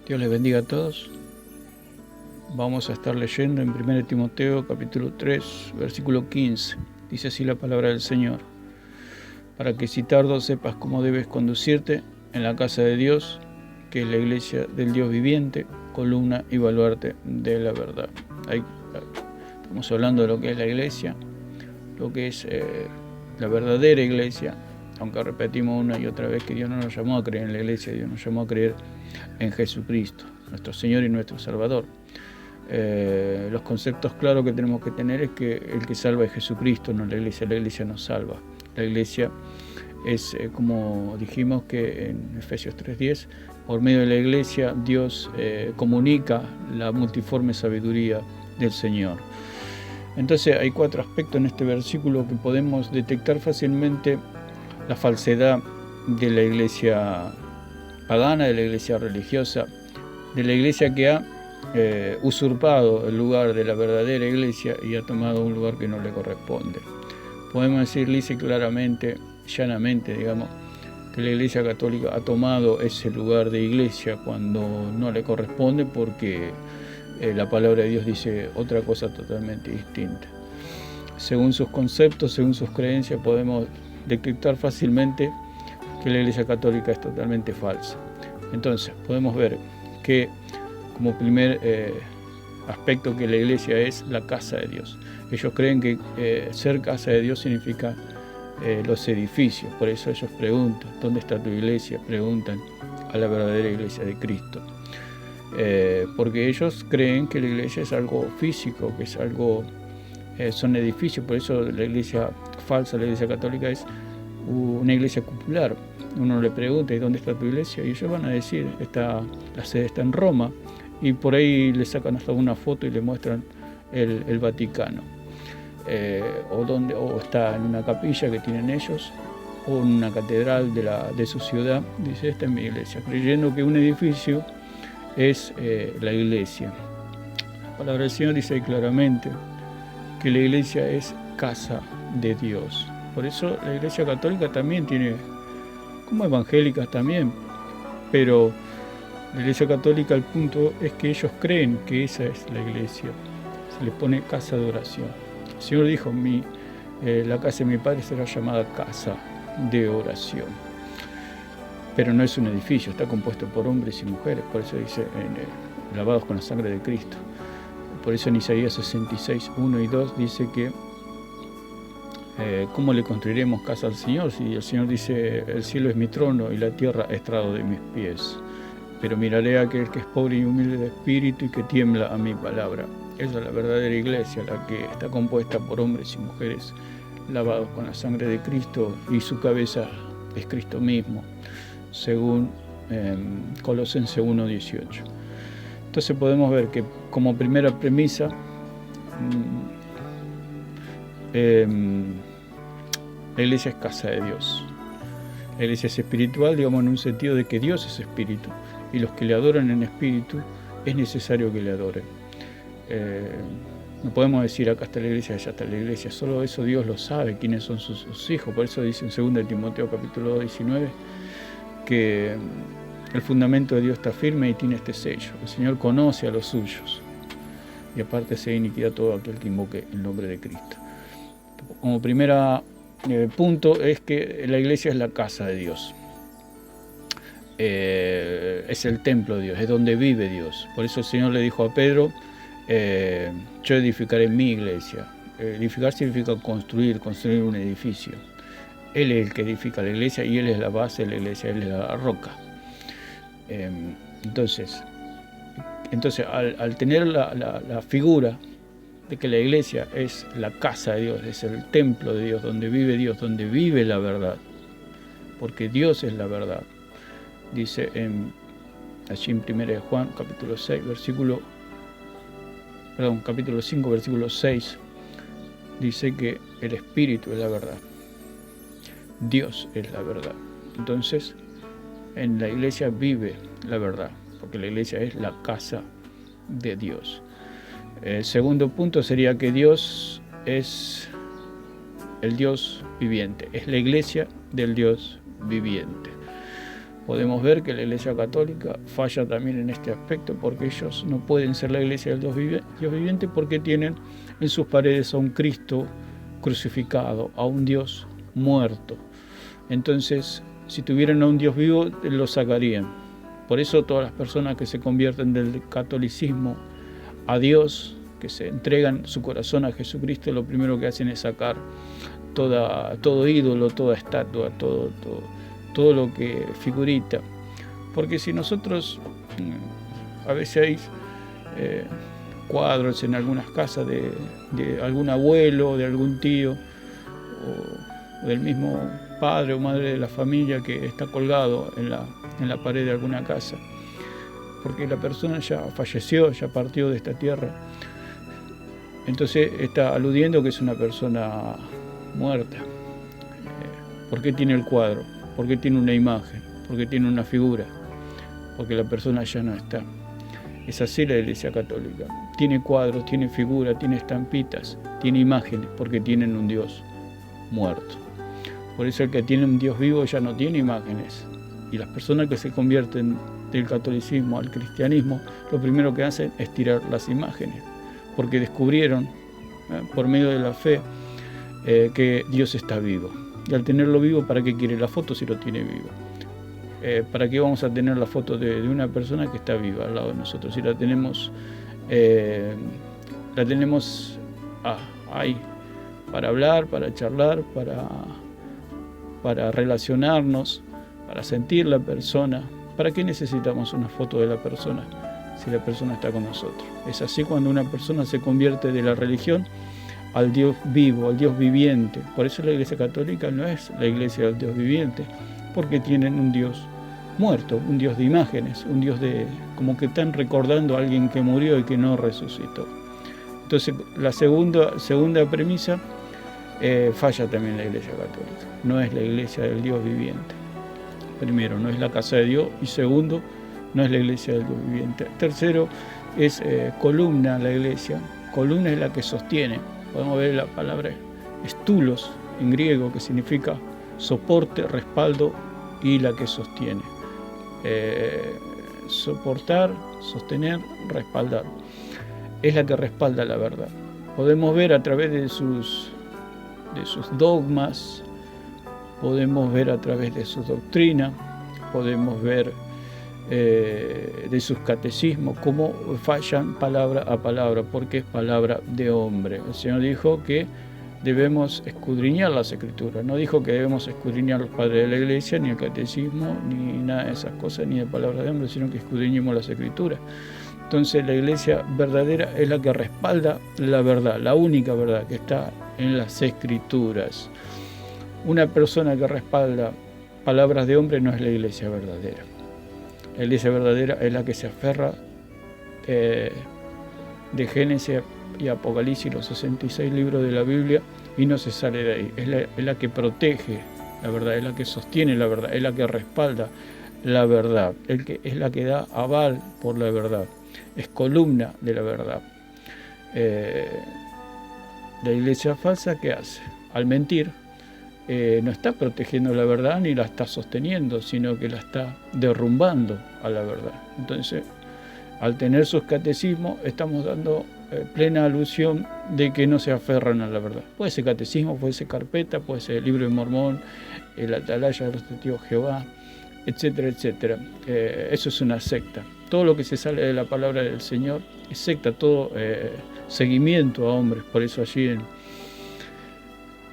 Dios les bendiga a todos. Vamos a estar leyendo en 1 Timoteo capítulo 3, versículo 15. Dice así la palabra del Señor: para que si tardo sepas cómo debes conducirte en la casa de Dios, que es la iglesia del Dios viviente, columna y baluarte de la verdad. Ahí estamos hablando de lo que es la iglesia, lo que es la verdadera iglesia, aunque repetimos una y otra vez que Dios no nos llamó a creer en la iglesia, Dios nos llamó a creer en Jesucristo, nuestro Señor y nuestro Salvador. Los conceptos claros que tenemos que tener es que el que salva es Jesucristo, no la iglesia nos salva. La iglesia es, como dijimos que en Efesios 3:10, por medio de la iglesia Dios comunica la multiforme sabiduría del Señor. Entonces hay 4 aspectos en este versículo que podemos detectar fácilmente la falsedad de la iglesia pagana, de la iglesia religiosa, de la iglesia que ha usurpado el lugar de la verdadera iglesia y ha tomado un lugar que no le corresponde. Podemos decir lisa y claramente, llanamente, digamos, que la iglesia católica ha tomado ese lugar de iglesia cuando no le corresponde, porque la palabra de Dios dice otra cosa totalmente distinta. Según sus conceptos, según sus creencias, podemos detectar fácilmente que la iglesia católica es totalmente falsa. Entonces podemos ver que como primer aspecto que la iglesia es la casa de Dios. Ellos creen que ser casa de Dios significa los edificios, por eso ellos preguntan, ¿dónde está tu iglesia? Preguntan a la verdadera iglesia de Cristo. Porque ellos creen que la iglesia es algo físico, que es algo, son edificios, por eso la iglesia falsa, la iglesia católica es una iglesia cupular. Uno le pregunta, ¿y dónde está tu iglesia? Y ellos van a decir, la sede está en Roma, y por ahí le sacan hasta una foto y le muestran el Vaticano. O está en una capilla que tienen ellos, o en una catedral de su ciudad. Dice, esta es mi iglesia, creyendo que un edificio es la iglesia. La palabra del Señor dice claramente que la iglesia es casa de Dios. Por eso la iglesia católica también tiene, como evangélicas también, pero la iglesia católica, el punto es que ellos creen que esa es la iglesia. Se le pone casa de oración. El Señor dijo, la casa de mi Padre será llamada casa de oración. Pero no es un edificio, está compuesto por hombres y mujeres, por eso dice, lavados con la sangre de Cristo. Por eso en Isaías 66, 1 y 2 dice que ¿cómo le construiremos casa al Señor? Si el Señor dice, el cielo es mi trono y la tierra estrado de mis pies. Pero miraré a aquel que es pobre y humilde de espíritu y que tiembla a mi palabra. Esa es la verdadera iglesia, la que está compuesta por hombres y mujeres lavados con la sangre de Cristo, y su cabeza es Cristo mismo, según Colosenses 1:18. Entonces podemos ver que como primera premisa, la iglesia es casa de Dios. La iglesia es espiritual, digamos, en un sentido de que Dios es espíritu, y los que le adoran en espíritu es necesario que le adoren. No podemos decir acá está la iglesia, allá está la iglesia, solo eso Dios lo sabe, quiénes son sus hijos. Por eso dice en 2 Timoteo capítulo 19 que el fundamento de Dios está firme y tiene este sello. El Señor conoce a los suyos, y aparte se iniquidad todo aquel que invoque el nombre de Cristo. Como primera punto es que la iglesia es la casa de Dios. Es el templo de Dios, es donde vive Dios. Por eso el Señor le dijo a Pedro, yo edificaré mi iglesia. Edificar significa construir un edificio. Él es el que edifica la iglesia y Él es la base de la iglesia, Él es la roca. Entonces al tener la figura de que la iglesia es la casa de Dios, es el templo de Dios, donde vive la verdad, porque Dios es la verdad. Dice allí en 1 Juan capítulo 5 versículo 6, dice que el Espíritu es la verdad, Dios es la verdad. Entonces en la iglesia vive la verdad, porque la iglesia es la casa de Dios. El segundo punto sería que Dios es el Dios viviente, es la iglesia del Dios viviente. Podemos ver que la Iglesia Católica falla también en este aspecto, porque ellos no pueden ser la Iglesia del Dios viviente porque tienen en sus paredes a un Cristo crucificado, a un Dios muerto. Entonces, si tuvieran a un Dios vivo, lo sacarían. Por eso todas las personas que se convierten del catolicismo a Dios, que se entregan su corazón a Jesucristo, lo primero que hacen es sacar todo ídolo, toda estatua, todo lo que figurita. Porque si nosotros, a veces hay cuadros en algunas casas de algún abuelo, de algún tío, o del mismo padre o madre de la familia que está colgado en la pared de alguna casa, porque la persona ya falleció, ya partió de esta tierra, entonces está aludiendo que es una persona muerta. ¿Por qué tiene el cuadro? ¿Por qué tiene una imagen? ¿Por qué tiene una figura? Porque la persona ya no está. Es así la Iglesia Católica. Tiene cuadros, tiene figuras, tiene estampitas, tiene imágenes, porque tienen un Dios muerto. Por eso el que tiene un Dios vivo ya no tiene imágenes. Y las personas que se convierten del catolicismo al cristianismo, lo primero que hacen es tirar las imágenes, porque descubrieron, por medio de la fe, que Dios está vivo. Y al tenerlo vivo, ¿para qué quiere la foto si lo tiene vivo? ¿Para qué vamos a tener la foto de una persona que está viva al lado de nosotros? Si la tenemos ahí, para hablar, para charlar, para relacionarnos, para sentir la persona. ¿Para qué necesitamos una foto de la persona si la persona está con nosotros? Es así cuando una persona se convierte de la religión al Dios vivo, al Dios viviente. Por eso la Iglesia Católica no es la Iglesia del Dios viviente, porque tienen un Dios muerto, un Dios de imágenes, un Dios como que están recordando a alguien que murió y que no resucitó. Entonces, la segunda premisa, falla también la Iglesia Católica. No es la Iglesia del Dios viviente. Primero, no es la casa de Dios, y segundo, no es la Iglesia del Dios viviente. Tercero, es columna la Iglesia. Columna es la que sostiene. Podemos ver la palabra estulos en griego, que significa soporte, respaldo, y la que sostiene. Soportar, sostener, respaldar. Es la que respalda la verdad. Podemos ver a través de sus dogmas, podemos ver a través de su doctrina, podemos ver de sus catecismos cómo fallan palabra a palabra, porque es palabra de hombre. El Señor dijo que debemos escudriñar las Escrituras, no dijo que debemos escudriñar los padres de la Iglesia, ni el catecismo, ni nada de esas cosas, ni de palabras de hombre, sino que escudriñemos las Escrituras. Entonces la Iglesia verdadera es la que respalda la verdad, la única verdad que está en las Escrituras. Una persona que respalda palabras de hombre no es la Iglesia verdadera. La Iglesia verdadera es la que se aferra de Génesis y Apocalipsis, los 66 libros de la Biblia, y no se sale de ahí. Es la que protege la verdad, es la que sostiene la verdad, es la que respalda la verdad, es la que da aval por la verdad, es columna de la verdad. La iglesia falsa, ¿qué hace? Al mentir, no está protegiendo la verdad ni la está sosteniendo, sino que la está derrumbando a la verdad. Entonces, al tener sus catecismos, estamos dando plena alusión de que no se aferran a la verdad. Puede ser catecismo, puede ser carpeta, puede ser el libro de Mormón, el Atalaya de los Testigos de Jehová, etcétera, etcétera. Eso es una secta. Todo lo que se sale de la palabra del Señor es secta, todo seguimiento a hombres. Por eso allí en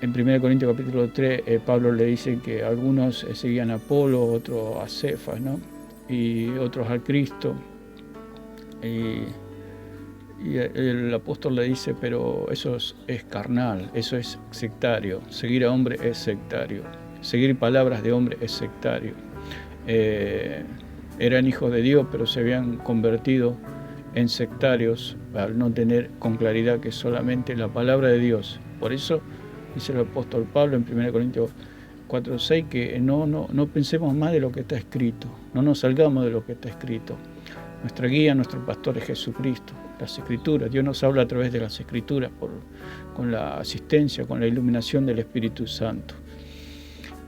1 Corintios capítulo 3, Pablo le dice que algunos seguían a Apolo, otros a Cefas, ¿no? Y otros al Cristo. Y el apóstol le dice, pero eso es carnal, eso es sectario. Seguir a hombre es sectario. Seguir palabras de hombre es sectario. Eran hijos de Dios, pero se habían convertido en sectarios al no tener con claridad que solamente la palabra de Dios. Por eso dice el apóstol Pablo en 1 Corintios 4:6 que no pensemos más de lo que está escrito, no nos salgamos de lo que está escrito. Nuestra guía, nuestro pastor es Jesucristo, las Escrituras. Dios nos habla a través de las Escrituras con la asistencia, con la iluminación del Espíritu Santo.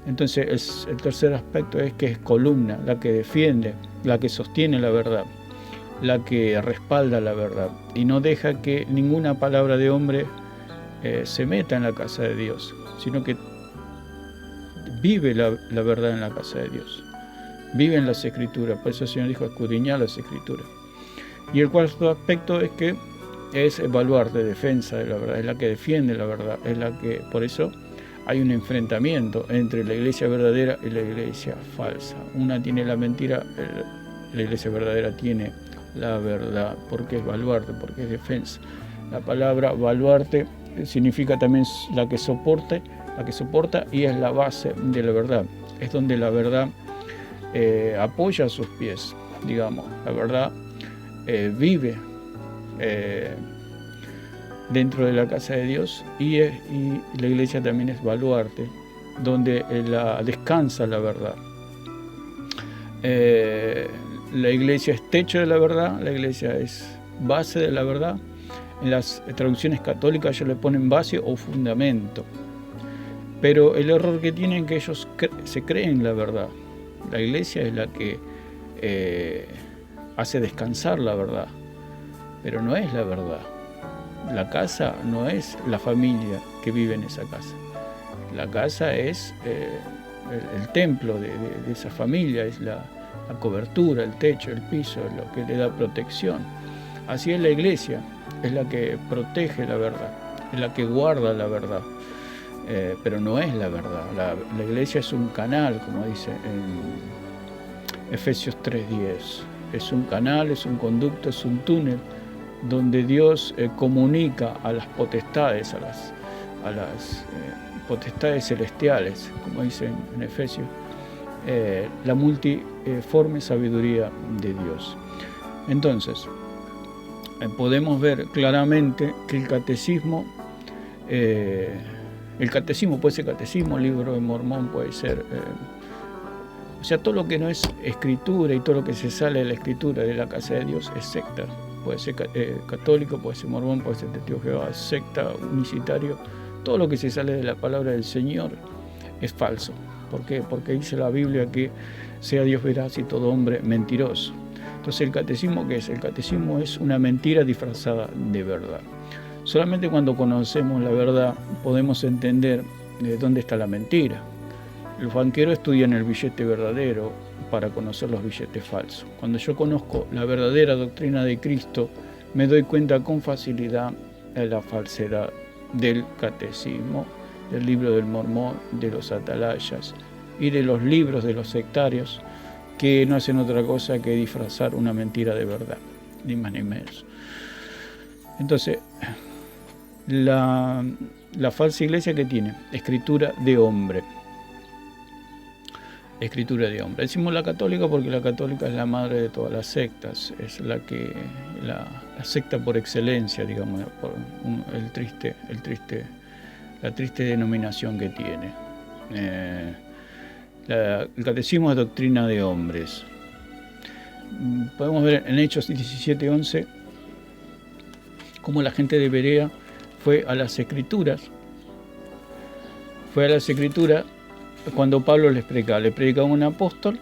Entonces el tercer aspecto es que es columna, la que defiende, la que sostiene la verdad, la que respalda la verdad y no deja que ninguna palabra de hombre se meta en la casa de Dios, sino que vive la verdad en la casa de Dios, vive en las Escrituras. Por eso el Señor dijo: escudriñar las Escrituras. Y el cuarto aspecto es que es el baluarte, defensa de la verdad, es la que defiende la verdad, es la que, por eso hay un enfrentamiento entre la iglesia verdadera y la iglesia falsa. Una tiene la mentira, la iglesia verdadera tiene la verdad, porque es baluarte, porque es defensa. La palabra baluarte significa también la que soporta y es la base de la verdad. Es donde la verdad apoya sus pies, digamos. La verdad vive dentro de la casa de Dios y la iglesia también es baluarte, donde descansa la verdad. La iglesia es techo de la verdad, la iglesia es base de la verdad. En las traducciones católicas ellos le ponen base o fundamento. Pero el error que tienen es que ellos se creen la verdad. La iglesia es la que hace descansar la verdad, pero no es la verdad. La casa no es la familia que vive en esa casa. La casa es el templo de esa familia, es la cobertura, el techo, el piso, lo que le da protección. Así es la iglesia, es la que protege la verdad, es la que guarda la verdad, pero no es la verdad. La iglesia es un canal, como dice en Efesios 3:10. Es un canal, es un conducto, es un túnel donde Dios comunica a las potestades, a las potestades celestiales, como dice en Efesios, la multiforme sabiduría de Dios. Entonces, podemos ver claramente que el catecismo puede ser catecismo, libro de Mormón puede ser, o sea, todo lo que no es escritura y todo lo que se sale de la escritura de la casa de Dios es secta. Puede ser católico, puede ser mormón, puede ser testigo de Jehová, secta, unicitario. Todo lo que se sale de la palabra del Señor es falso. ¿Por qué? Porque dice la Biblia que sea Dios veraz y todo hombre mentiroso. Entonces, ¿el catecismo qué es? El catecismo es una mentira disfrazada de verdad. Solamente cuando conocemos la verdad podemos entender dónde está la mentira. Los banqueros estudian el billete verdadero para conocer los billetes falsos. Cuando yo conozco la verdadera doctrina de Cristo, me doy cuenta con facilidad de la falsedad del catecismo, del libro del Mormón, de los atalayas y de los libros de los sectarios que no hacen otra cosa que disfrazar una mentira de verdad, ni más ni menos. Entonces, la falsa iglesia que tiene escritura de hombre. Escritura de hombre. Decimos la católica porque la católica es la madre de todas las sectas, es la secta por excelencia, digamos, por la triste denominación que tiene. El catecismo es doctrina de hombres. Podemos ver en Hechos 17:11 cómo la gente de Berea fue a las Escrituras. Cuando Pablo les predicaba un apóstol,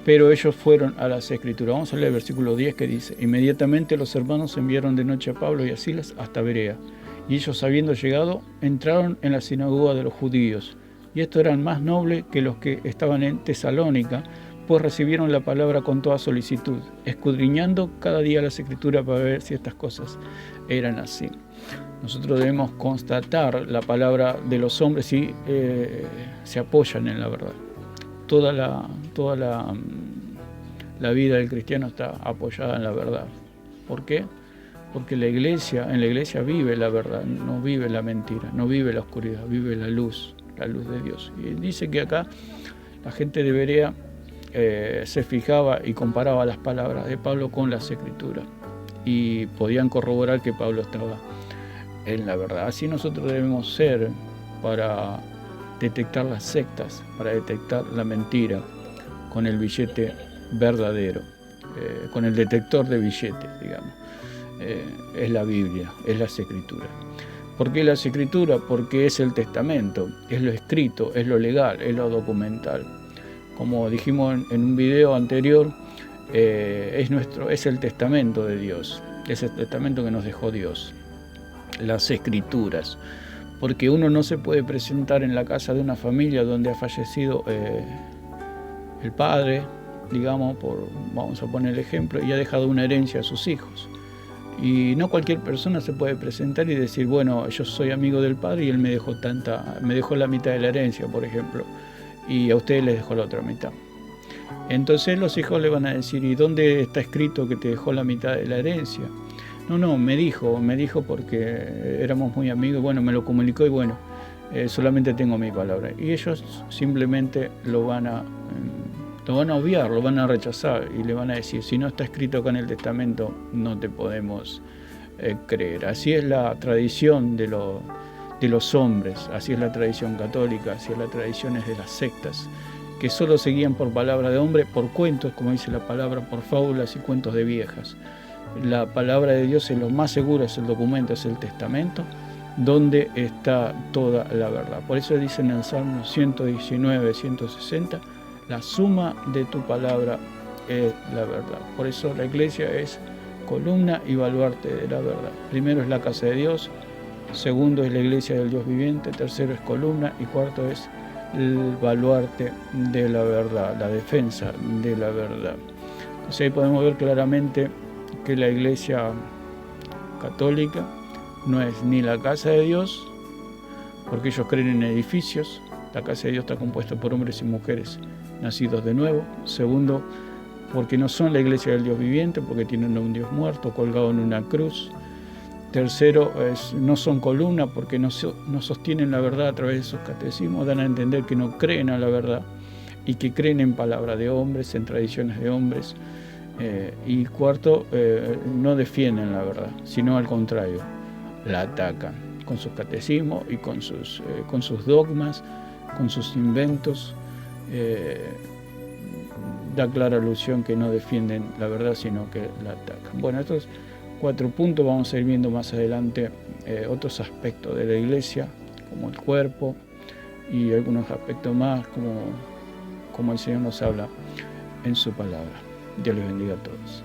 pero ellos fueron a las Escrituras. Vamos a leer el versículo 10 que dice: inmediatamente los hermanos enviaron de noche a Pablo y a Silas hasta Berea, y ellos, habiendo llegado, entraron en la sinagoga de los judíos, y estos eran más nobles que los que estaban en Tesalónica, pues recibieron la palabra con toda solicitud, escudriñando cada día las Escrituras para ver si estas cosas eran así. Nosotros debemos constatar la palabra de los hombres si se apoyan en la verdad. Toda la vida del cristiano está apoyada en la verdad. ¿Por qué? Porque en la iglesia vive la verdad, no vive la mentira, no vive la oscuridad, vive la luz de Dios. Y dice que acá la gente de Berea se fijaba y comparaba las palabras de Pablo con las Escrituras y podían corroborar que Pablo estaba en la verdad. Así nosotros debemos ser para detectar las sectas, para detectar la mentira con el billete verdadero, con el detector de billetes, digamos. Es la Biblia, es las Escrituras. ¿Por qué las escrituras? Porque es el testamento, es lo escrito, es lo legal, es lo documental. Como dijimos en un video anterior, es el testamento de Dios, es el testamento que nos dejó Dios, las escrituras. Porque uno no se puede presentar en la casa de una familia donde ha fallecido el padre, digamos, vamos a poner el ejemplo, y ha dejado una herencia a sus hijos. Y no cualquier persona se puede presentar y decir, bueno, yo soy amigo del padre y él me dejó la mitad de la herencia, por ejemplo, y a ustedes les dejó la otra mitad. Entonces los hijos le van a decir, ¿y dónde está escrito que te dejó la mitad de la herencia? No, me dijo porque éramos muy amigos, bueno, me lo comunicó y bueno, solamente tengo mi palabra. Y ellos simplemente lo van a obviar, lo van a rechazar y le van a decir, si no está escrito acá en el testamento, no te podemos creer. Así es la tradición de los hombres, así es la tradición católica, así es la tradición de las sectas, que solo seguían por palabra de hombre, por cuentos, como dice la palabra, por fábulas y cuentos de viejas. La palabra de Dios es lo más seguro, es el documento, es el testamento, donde está toda la verdad. Por eso dice en el Salmo 119, 160, la suma de tu palabra es la verdad. Por eso la iglesia es columna y baluarte de la verdad. Primero es la casa de Dios, segundo es la iglesia del Dios viviente, tercero es columna y cuarto es el baluarte de la verdad, la defensa de la verdad. Entonces ahí podemos ver claramente que la iglesia católica no es ni la casa de Dios, porque ellos creen en edificios. La casa de Dios está compuesta por hombres y mujeres nacidos de nuevo. Segundo, porque no son la iglesia del Dios viviente, porque tienen a un Dios muerto colgado en una cruz. Tercero, no son columna porque no sostienen la verdad a través de sus catecismos, dan a entender que no creen a la verdad y que creen en palabras de hombres, en tradiciones de hombres. Y cuarto, no defienden la verdad, sino al contrario, la atacan con sus catecismos y con sus dogmas, con sus inventos. Da clara alusión que no defienden la verdad, sino que la atacan. Bueno, estos 4 puntos vamos a ir viendo más adelante otros aspectos de la iglesia, como el cuerpo y algunos aspectos más, como el Señor nos habla en su palabra. Dios les bendiga a todos.